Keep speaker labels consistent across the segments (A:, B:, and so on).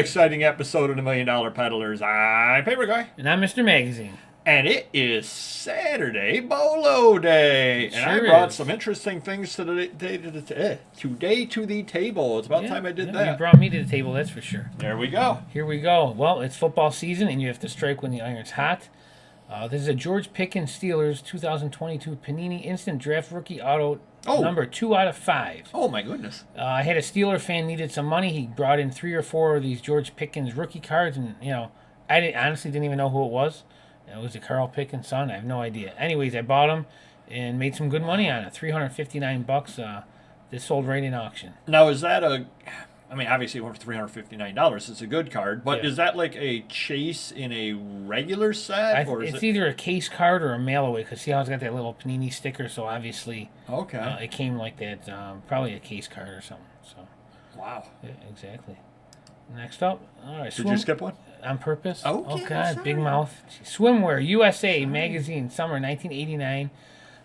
A: exciting episode of the Million Dollar Peddlers. I'm Paper Guy.
B: And I'm Mr. Magazine.
A: And it is Saturday, BOLO Day.
B: It
A: and I
B: sure
A: brought
B: is.
A: some interesting things today to the table. It's about time I did that.
B: You brought me to the table, that's for sure.
A: There we go.
B: Here we go. Well, it's football season, and you have to strike when the iron's hot. This is a George Pickens Steelers 2022 Panini Instant Draft Rookie Auto number 2 out of 5.
A: Oh, my goodness.
B: I had a Steeler fan needed some money. He brought in 3 or 4 of these George Pickens rookie cards, and, I honestly didn't even know who it was. It was a Carl Pickens' son. I have no idea. Anyways, I bought them and made some good money on it. $359. This sold right in auction.
A: Now, is that obviously it went for $359. It's a good card, but
B: Yeah.
A: is that like a chase in a regular set?
B: It's either a case card or a mail away, because see how it's got that little Panini sticker, so obviously it came like that. Probably a case card or something. So
A: wow.
B: Yeah, exactly. Next up. All right.
A: Did you skip one?
B: On purpose?
A: Okay,
B: Oh, God,
A: sorry.
B: big mouth. Swimwear, USA Magazine, summer 1989.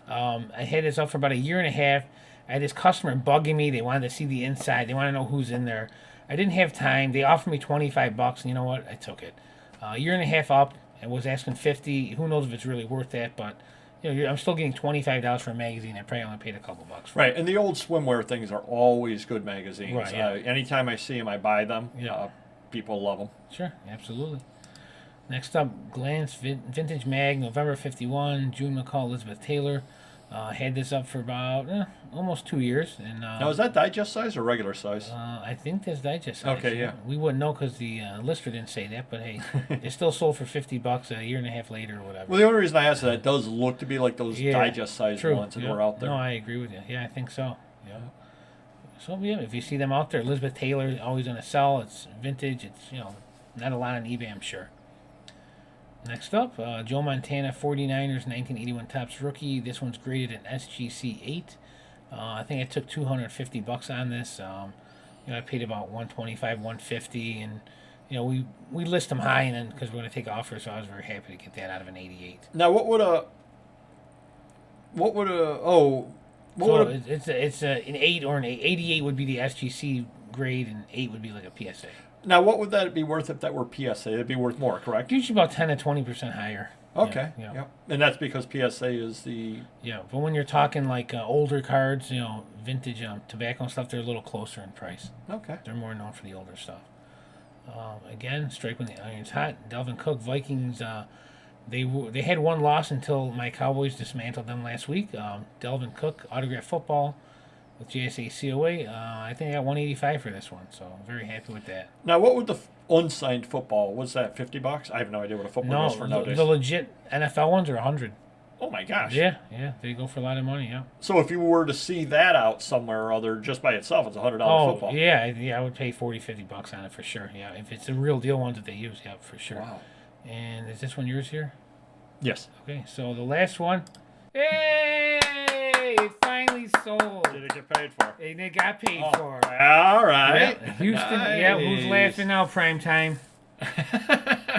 B: I had this up for about a year and a half. I had this customer bugging me. They wanted to see the inside. They want to know who's in there. I didn't have time. They offered me $25, and you know what? I took it. A year and a half up. I was asking $50. Who knows if it's really worth that, but I'm still getting $25 for a magazine. I probably only paid a couple bucks for it.
A: Right, and the old swimwear things are always good magazines.
B: Right, yeah.
A: Anytime I see them, I buy them.
B: Yeah.
A: People love them.
B: Sure, absolutely. Next up, Glance Vintage Mag, November 51, June McCall, Elizabeth Taylor. Had this up for about almost 2 years. And
A: Now, is that digest size or regular size?
B: I think that's digest size.
A: Okay, yeah.
B: We wouldn't know because the lister didn't say that, but hey, it still sold for $50 a year and a half later or whatever.
A: Well, the only reason I asked that, it does look to be like those
B: Yeah,
A: digest size
B: true.
A: ones that
B: Yeah.
A: were out there.
B: No, I agree with you. Yeah, I think so. Yeah. So, yeah, if you see them out there, Elizabeth Taylor, always on a sell. It's vintage. It's, not a lot on eBay, I'm sure. Next up, Joe Montana, 49ers, 1981 Topps rookie. This one's graded an SGC 8. I think I took $250 on this. I paid about $125, $150, and we list them high, and then because we're going to take offers, so I was very happy to get that out of an 88.
A: Now,
B: It's an 8 or an 88 would be the SGC grade, and 8 would be like a PSA.
A: Now, what would that be worth if that were PSA? It'd be worth more, correct?
B: Usually about 10 to 20% higher.
A: Okay.
B: Yeah.
A: Yep. And that's because PSA is the...
B: Yeah, but when you're talking like older cards, vintage tobacco and stuff, they're a little closer in price.
A: Okay.
B: They're more known for the older stuff. Again, strike when the iron's hot. Delvin Cook, Vikings. They had one loss until my Cowboys dismantled them last week. Delvin Cook, autographed football with JSA COA. I think I got $185 for this one, so I'm very happy with that.
A: Now, what would the unsigned football, what's that, $50? I have no idea what a football goes for nowadays.
B: The legit NFL ones are $100.
A: Oh, my gosh.
B: Yeah, they go for a lot of money, yeah.
A: So if you were to see that out somewhere or other just by itself, it's a $100 football.
B: Yeah, I would pay $40-$50 on it for sure, yeah. If it's the real deal ones that they use, yeah, for sure.
A: Wow.
B: And is this one yours here?
A: Yes.
B: Okay, so the last one. Hey! It finally sold.
A: Did it get paid for?
B: They got paid for.
A: All right.
B: Yeah, Houston, who's laughing now, prime time?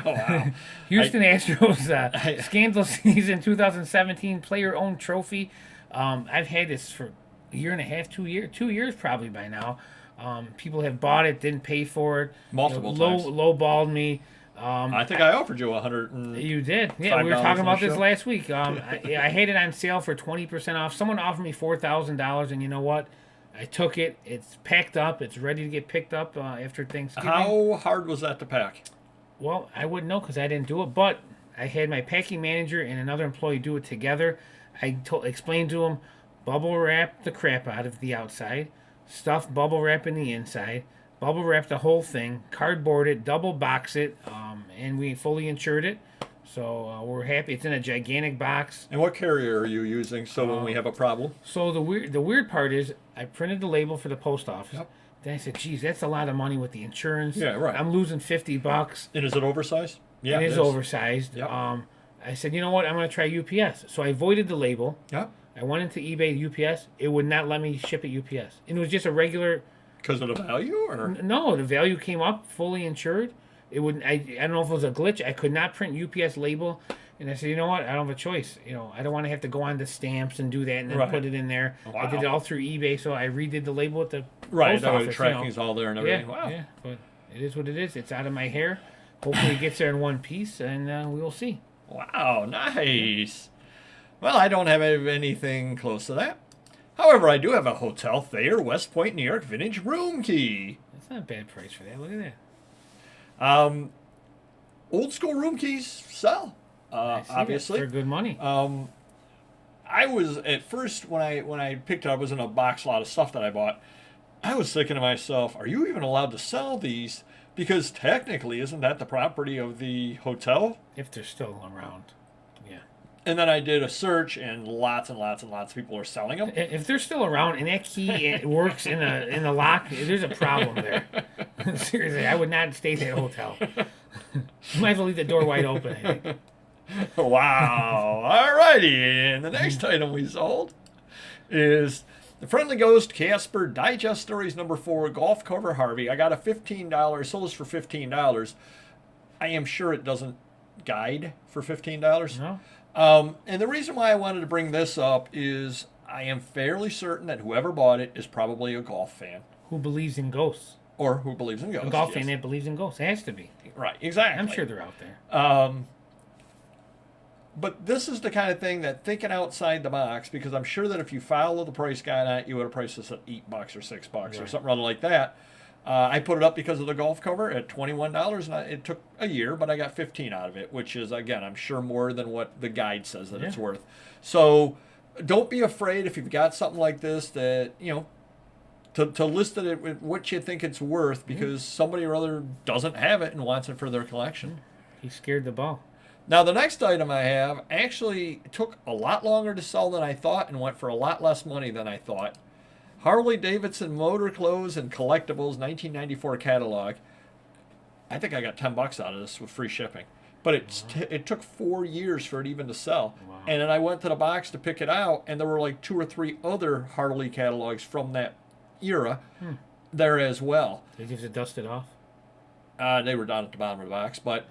A: Wow.
B: Houston Astros scandal season 2017 player-owned trophy. I've had this for a year and a half, 2 years, 2 years probably by now. People have bought it, didn't pay for it.
A: Multiple times.
B: Low-balled me.
A: I think I offered you $100.
B: You did. Yeah, we were talking about this last week. I had it on sale for 20% off. Someone offered me $4,000, and you know what? I took it. It's packed up. It's ready to get picked up after Thanksgiving.
A: How hard was that to pack?
B: Well, I wouldn't know because I didn't do it, but I had my packing manager and another employee do it together. I explained to them, bubble wrap the crap out of the outside, stuff bubble wrap in the inside, bubble wrap the whole thing, cardboard it, double box it, and we fully insured it. So we're happy. It's in a gigantic box.
A: And what carrier are you using so when we have a problem?
B: So the weird part is I printed the label for the post office.
A: Yep.
B: Then I said, geez, that's a lot of money with the insurance.
A: Yeah, right.
B: I'm losing $50.
A: And is it oversized? Yeah,
B: it is oversized.
A: Yep.
B: I said, you know what? I'm going to try UPS. So I avoided the label.
A: Yep.
B: I went into eBay UPS. It would not let me ship it UPS. And it was just a regular...
A: Because of the value? Or
B: No, the value came up, fully insured. It would. I don't know if it was a glitch. I could not print UPS label. And I said, you know what? I don't have a choice. I don't want to have to go on to stamps and do that and then put it in there.
A: Wow.
B: I did it all through eBay, so I redid the label at the
A: right,
B: post office.
A: The tracking's all there and everything.
B: Yeah,
A: Wow.
B: yeah, but It is what it is. It's out of my hair. Hopefully it gets there in one piece, and we will see.
A: Wow, nice. Well, I don't have anything close to that. However, I do have a Hotel Thayer, West Point, New York vintage room key.
B: That's not a bad price for that. Look at that.
A: Old school room keys sell,
B: I see
A: obviously.
B: that for good money.
A: I was at first when I picked it up, it was in a box lot of stuff that I bought. I was thinking to myself, are you even allowed to sell these? Because technically, isn't that the property of the hotel?
B: If they're still around. Yeah.
A: And then I did a search, and lots and lots of people are selling them.
B: If they're still around and that key works in the lock, there's a problem there. Seriously, I would not stay at that hotel. You might as well leave the door wide open, I think.
A: Wow. Alrighty. And the next item we sold is the Friendly Ghost Casper Digest Stories #4 Golf Cover Harvey. I got a $15, sold this for $15. I am sure it doesn't guide for $15.
B: No?
A: And the reason why I wanted to bring this up is I am fairly certain that whoever bought it is probably a golf fan.
B: Who believes in ghosts?
A: Or who believes in ghosts.
B: A golf fan that believes in ghosts. It has to be.
A: Right, exactly.
B: I'm sure they're out there.
A: But this is the kind of thing that thinking outside the box, because I'm sure that if you follow the price guide on it, you would have priced this at $8 or $6 or something rather like that. I put it up because of the golf cover at $21, and it took a year, but I got 15 out of it, which is, again, I'm sure more than what the guide says that it's worth. So don't be afraid if you've got something like this that, to list it at what you think it's worth, because somebody or other doesn't have it and wants it for their collection.
B: He scared the ball.
A: Now, the next item I have actually took a lot longer to sell than I thought and went for a lot less money than I thought. Harley Davidson Motor Clothes and Collectibles 1994 catalog. I think I got $10 out of this with free shipping. But it took 4 years for it even to sell.
B: Wow.
A: And then I went to the box to pick it out, and there were like 2 or 3 other Harley catalogs from that era there as well.
B: Did you have to dust it off?
A: They were down at the bottom of the box. But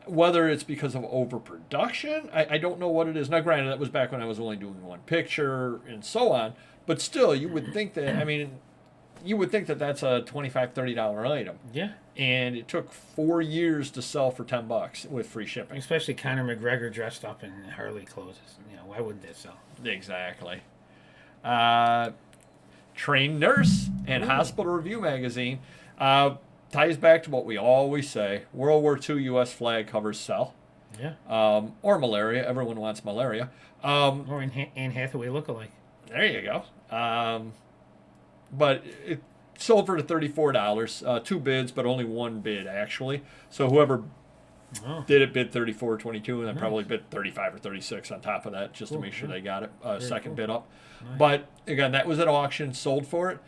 A: whether it's because of overproduction, I don't know what it is. Now, granted, that was back when I was only doing one picture and so on. But still, you would think that, you would think that that's a $25, $30 item.
B: Yeah.
A: And it took 4 years to sell for $10 with free shipping.
B: Especially Conor McGregor dressed up in Harley clothes. Why wouldn't that sell?
A: Exactly. Trained Nurse and Hospital Review magazine. Ties back to what we always say. World War II U.S. flag covers sell.
B: Yeah.
A: Or malaria. Everyone wants malaria.
B: Or Anne Hathaway lookalike.
A: There you go. But it sold for $34. 2 bids, but only 1 bid, actually. So whoever did it bid $34.22, and then probably bid $35 or $36 on top of that, just to make sure they got it. Second bid up. Nice. But, again, that was at auction, sold for it.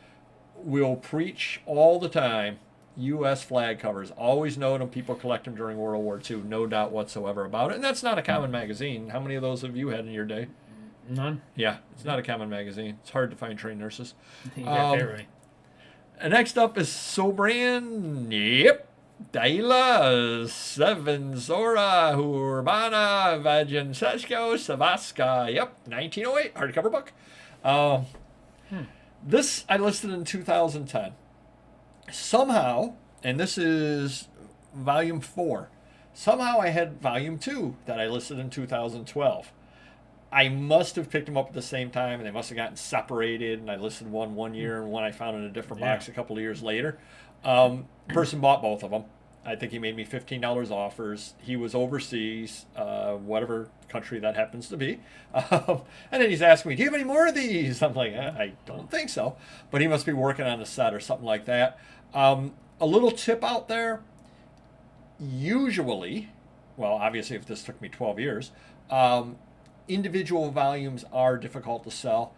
A: We'll preach all the time. U.S. flag covers. Always know them. People collect them during World War II. No doubt whatsoever about it. And that's not a common magazine. How many of those have you had in your day?
B: None.
A: Yeah, it's not a common magazine. It's hard to find trained nurses.
B: You got that right.
A: And next up is Sobran. Yep. Daila, Seven, Zora, Urbana, Vajensesko, Savaska. Yep, 1908, hardcover book. This I listed in 2010. Somehow, and this is volume 4, somehow I had volume 2 that I listed in 2012. I must have picked them up at the same time, and they must have gotten separated, and I listed one year and one I found in a different box a couple of years later. Person bought both of them. I think he made me $15 offers. He was overseas, whatever country that happens to be. And then he's asking me, do you have any more of these? I'm like, I don't think so. But he must be working on a set or something like that. A little tip out there, usually, well, obviously if this took me 12 years, individual volumes are difficult to sell.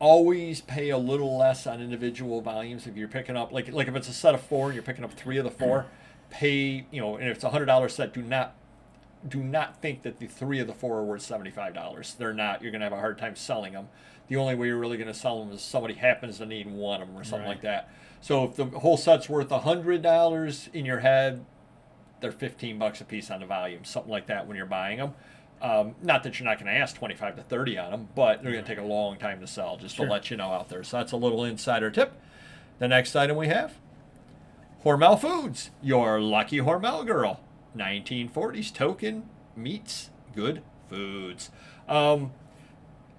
A: Always pay a little less on individual volumes if you're picking up, like if it's a set of 4 and you're picking up 3 of the 4, pay, and if it's a $100 set, do not think that the 3 of the 4 are worth $75. They're not. You're going to have a hard time selling them. The only way you're really going to sell them is somebody happens to need one of them or something like that. So if the whole set's worth $100 in your head, they're $15 a piece on the volume, something like that when you're buying them. Not that you're not going to ask 25 to 30 on them, but they're going to take a long time to sell, just to let you know out there. So that's a little insider tip. The next item we have, Hormel Foods, your lucky Hormel girl. 1940s token meets good foods. The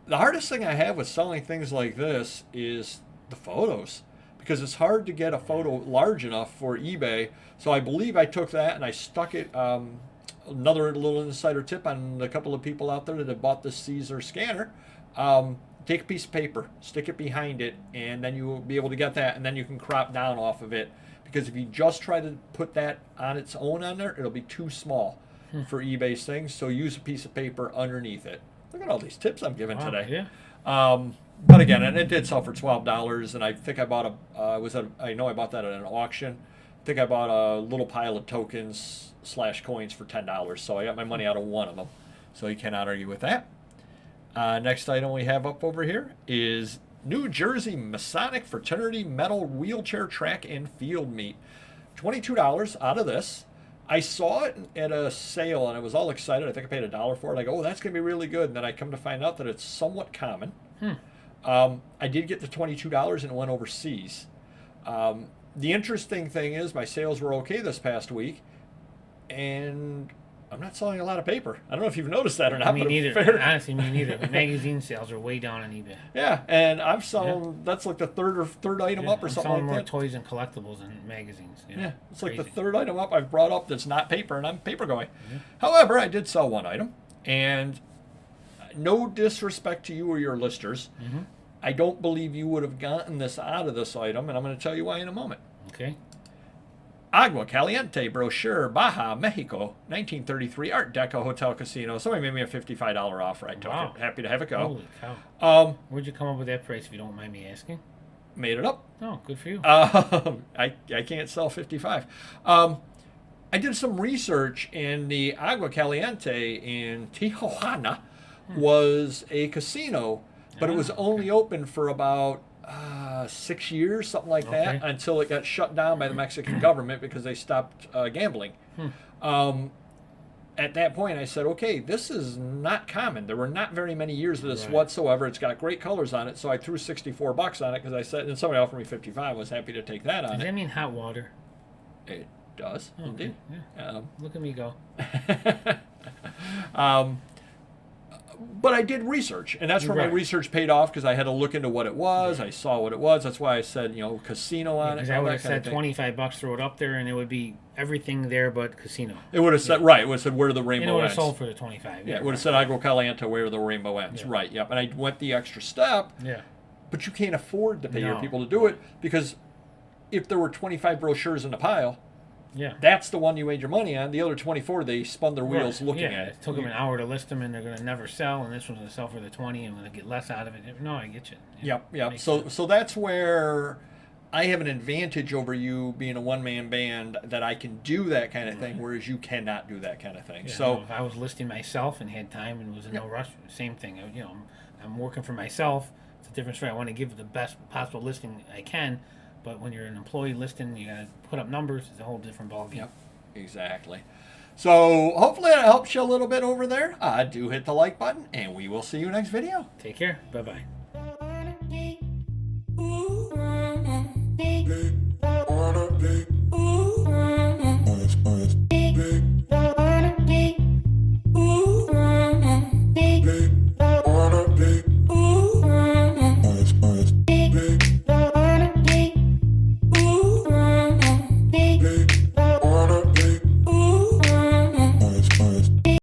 A: hardest thing I have with selling things like this is the photos, because it's hard to get a photo large enough for eBay. So I believe I took that and I stuck it. Another little insider tip on a couple of people out there that have bought this CZUR scanner. Take a piece of paper, stick it behind it, and then you will be able to get that, and then you can crop down off of it. Because if you just try to put that on its own on there, it'll be too small for eBay's things. So use a piece of paper underneath it. Look at all these tips I'm giving today.
B: Yeah.
A: But again, and it did sell for $12, and I think I bought I know I bought that at an auction. I think I bought a little pile of tokens / coins for $10. So I got my money out of one of them. So you cannot argue with that. Next item we have up over here is New Jersey Masonic Fraternity Metal Wheelchair Track and Field Meet. $22 out of this. I saw it at a sale and I was all excited. I think I paid $1 for it. I go, oh, that's going to be really good. And then I come to find out that it's somewhat common. I did get the $22 and it went overseas. The interesting thing is my sales were okay this past week, and I'm not selling a lot of paper. I don't know if you've noticed that or not.
B: Me neither. Honestly, me neither. The magazine sales are way down on eBay.
A: Yeah, and I'm selling. That's like the third item up or something like that.
B: I'm selling more toys and collectibles than magazines.
A: Yeah, it's like the third item up I've brought up that's not paper, and I'm paper going. However, I did sell one item, and no disrespect to you or your listers, I don't believe you would have gotten this out of this item, and I'm going to tell you why in a moment.
B: Okay.
A: Agua Caliente brochure, Baja, Mexico, 1933 Art Deco Hotel Casino. Somebody made me a $55 offer. I took it. Happy to have it go.
B: Holy cow. Where'd you come up with that price, if you don't mind me asking?
A: Made it up.
B: Oh, good for you.
A: I can't sell 55. I did some research, and the Agua Caliente in Tijuana was a casino, but it was only open for about 6 years, something like that, until it got shut down by the Mexican government because they stopped gambling. At that point, I said, okay, this is not common. There were not very many years of this whatsoever. It's got great colors on it, so I threw $64 on it because I said, and somebody offered me 55. I was happy to take that on it.
B: Does that mean hot water?
A: It does, indeed.
B: Yeah. Look at me go.
A: But I did research, and that's where my research paid off because I had to look into what it was. I saw what it was. That's why I said, casino on it.
B: Because I would have said $25, throw it up there, and it would be everything there but casino.
A: It would have said, right, it would have said where the rainbow ends.
B: And it would have sold for the 25.
A: Yeah, it would have said Agua Caliente where the rainbow ends. Right, yep. And I went the extra step.
B: Yeah.
A: But you can't afford to pay your people to do it because if there were 25 brochures in a pile, that's the one you made your money on. The other 24, they spun their wheels looking at it.
B: It took them an hour to list them, and they're going to never sell, and this one's going to sell for the 20, and I'm going to get less out of it. No, I get you.
A: Yep. So that's where I have an advantage over you being a one-man band, that I can do that kind of thing, whereas you cannot do that kind of thing. So
B: if I was listing myself and had time and was in no rush, same thing. I'm working for myself. It's a different story. I want to give the best possible listing I can. But when you're an employee listing, you got to put up numbers. It's a whole different ballgame.
A: Yep, exactly. So hopefully that helps you a little bit over there. Do hit the like button, and we will see you next video.
B: Take care. Bye-bye.